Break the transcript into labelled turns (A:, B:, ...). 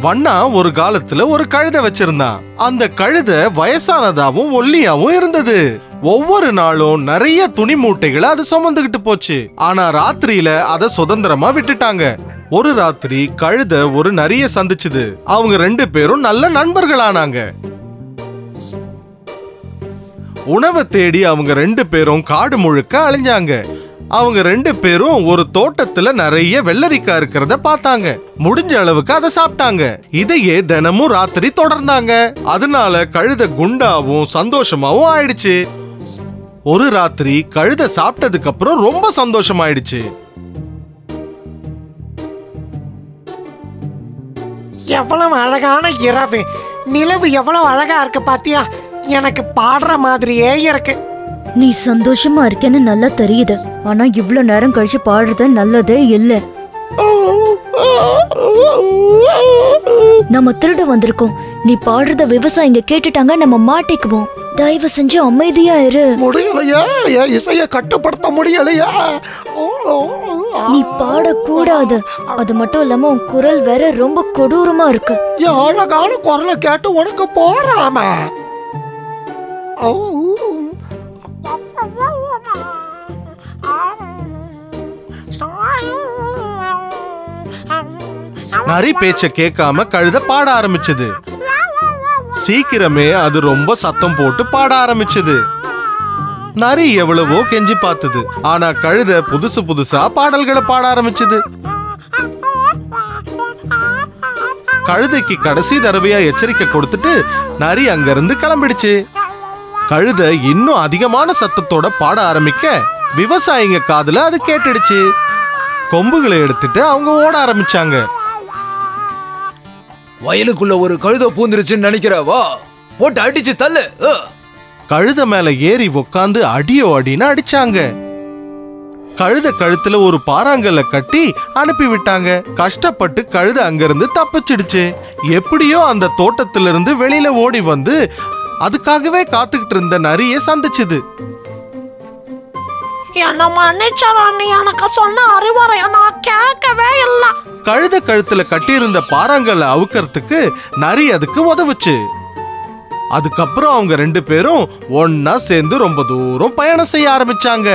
A: வண்ணா ஒரு காலத்துல ஒரு கழுதை வச்சிருந்தான். அந்த கழுதை வயசானதாவும் ஒல்லியாவும் இருந்தது. ஒவ்வொரு நாளும் நிறைய துணி மூட்டைகளை அது சுமந்துகிட்டு போச்சு. ஆனா ராத்திரியில அதை சுதந்திரமா விட்டுட்டாங்க. ஒரு ராத்திரி கழுதை ஒரு நரிய சந்திச்சுது. அவங்க 2 பேரும் நல்ல நண்பர்களானாங்க. உணவை தேடி அவங்க 2 பேரும் காடு முழுக்க அலைஞ்சாங்க. அவங்க 2 பேரும் ஒரு தோட்டத்துல நிறைய வெள்ளரிக்காய் இருக்கிறத பார்த்தாங்க. முடிஞ்ச அளவுக்கு அதை சாப்பிட்டாங்க. இதையே தினமும் ராத்திரி தொடர்ந்தாங்க. அதனால கழுதை குண்டாவும் சந்தோஷமாவும் ஆயிடுச்சு. ஒரு ராத்திரி கழுதை சாப்பிட்டதுக்கு அப்புறம் ரொம்ப சந்தோஷமாயிடுச்சு.
B: எவ்வளவு அழகான இரவு. நிலவு எவ்வளவு அழகா இருக்கு பாத்தியா? எனக்கு பாடுற மாதிரியே இருக்கு.
C: நீ சந்தோஷமா இருக்கேன்னு நல்லா தெரியுது. ஆனா இவ்வளவு நேரம் கழிச்சு பாடுறது நல்லதே இல்ல. நம்ம திருட வந்திருக்கோம். நீ பாடுறத விவசாயிங்க கேட்டுட்டாங்க, நம்ம மாட்டிக்குவோம். தயவு செஞ்சு அமைதியா இரு.
B: முடியலையா? இசைய கட்டுப்படுத்த முடியலையா?
C: நீ பாடக்கூடாது. அது மட்டும் இல்லாம உன் குரல் வேற ரொம்ப கொடூரமா இருக்கு.
B: அழகான குரலை கேட்டு உனக்கு போறாம.
A: நரி பேச்ச கேட்காம கழுதை பாட ஆரம்பிச்சது. சீக்கிரமே அது ரொம்ப சத்தம் போட்டு பாட ஆரம்பிச்சது. நரி எவ்வளவோ கெஞ்சி பார்த்தது. ஆனா கழுதை புதுசா பாடல்களை பாட ஆரம்பிச்சது. கழுதைக்கு கடைசி தடவையா எச்சரிக்கை கொடுத்துட்டு நரி அங்கிருந்து கிளம்பிடுச்சு. கழுதை இன்னும் அதிகமான சத்தத்தோட பாட ஆரம்பிக்க விவசாயிங்க காதுல அது கேட்டுடுச்சு. கொம்புகளை எடுத்துட்டு அவங்க ஓட ஆரம்பிச்சாங்க.
D: வயலுக்குள்ள ஒரு கழுதை பூந்துருச்சுன்னு நினைக்கிறவா? போட்டு அடிச்சு தள்ளு.
A: கழுதை மேல ஏறி உக்காந்து அடியோ அடின்னு அடிச்சாங்க. கழுதை கழுத்துல ஒரு பாறாங்கல்ல கட்டி அனுப்பி விட்டாங்க. கஷ்டப்பட்டு கழுதை அங்கிருந்து தப்பிச்சிடுச்சு. எப்படியோ அந்த தோட்டத்திலிருந்து வெளியில ஓடி வந்து அதுக்காகவே காத்துக்கிட்டு இருந்த நரிய சந்திச்சுது.
B: என்ன மன்னிச்சரா, நீ எனக்கு சொன்ன அறிவுரைய நான் கேட்கவே இல்ல.
A: கழுதை கழுத்துல கட்டியிருந்த பாறாங்கல்ல அவுக்கிறதுக்கு நரி அதுக்கு உதவுச்சு. அதுக்கப்புறம் அவங்க 2 பேரும் ஒன்னா சேர்ந்து ரொம்ப தூரம் பயணம் செய்ய ஆரம்பிச்சாங்க.